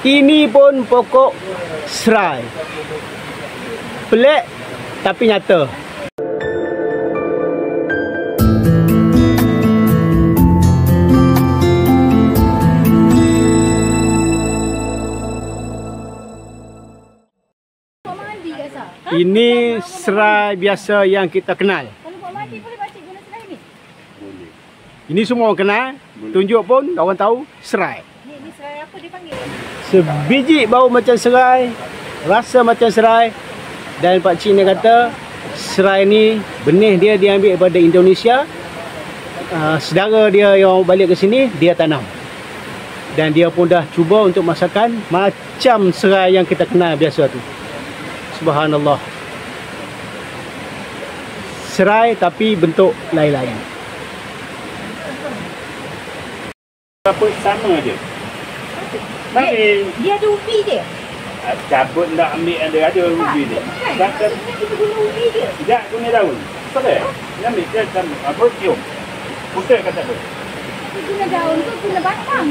Ini pun pokok serai. Pelik tapi nyata. Ini serai biasa yang kita kenal. Kalau buat mandi boleh pakcik guna serai ni? Boleh. Ini semua orang kenal. Tunjuk pun orang tahu serai. Ni serai apa dia panggil? Sebiji bau macam serai, rasa macam serai. Dan Pak Cik ni kata serai ni benih dia diambil daripada Indonesia. Saudara dia yang balik ke sini dia tanam. Dan dia pun dah cuba untuk masakan macam serai yang kita kenal biasa tu. Subhanallah. Serai tapi bentuk lain-lain. Apa sama je. Dia ada ubi dia. Cabut nak ambil ada ubi dia. Kan? Kita guna ubi dia. Tidak guna daun. Serai. Dia ambil dia sama. Apa cium. Putih kata apa? Guna daun tu guna batang.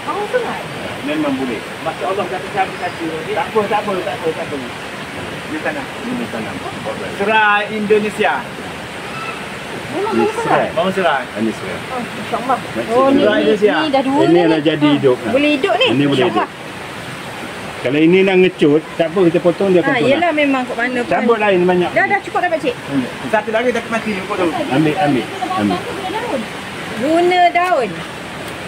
Oh, serai. Memang boleh. Masya Allah kata kaki. Tak apa. Dia tanam. Serai Indonesia. Memang serai. Bawang serai. Ini serai. Oh, insyaAllah. Oh, ni Indonesia. dah dua Ini ni. dah jadi hidup. Boleh hidup ni. Ini boleh hidup. Kalau ini nak ngecut, tak apa kita potong dia akan punah. Yelah memang kat mana pun. Cabut lain banyak. Dah cukup dah pakcik. Satu lagi tak mati pun tu. Ambil. Guna daun.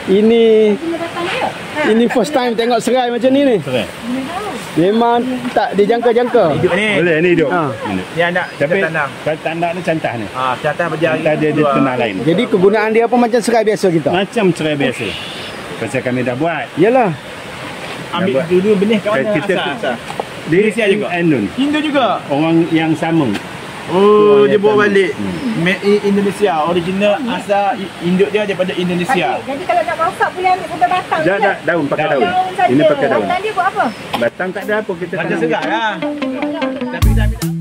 Ini Guna batang dia. ini first time tengok serai macam ni. Serai. Guna daun. Memang tak dijangka-jangka. Hidup ni. Boleh ni hidup. Ha. Ni anak kita Tapi tanam. kalau tak nak ni cantah ni. Catah berjari. Cantah dia tanah lain. Jadi kegunaan dia pun macam serai biasa kita. Macam serai biasa. Pasal kami dah buat. Yalah. Ambil dulu benih kat mana Kita- asal? Di Malaysia juga? Indon. Hindu juga. Orang yang sama. Oh, dia yang bawa sama. balik. Made in Indonesia. Original asal induk dia daripada Indonesia. Pakcik, jadi kalau nak masak boleh ambil sampai batang je. Dah daun pakai daun. Daun saja. Ini pakai daun. Batang dia buat apa? Batang tak ada apa kita Macam tanam. segar lah. Tapi kita ambil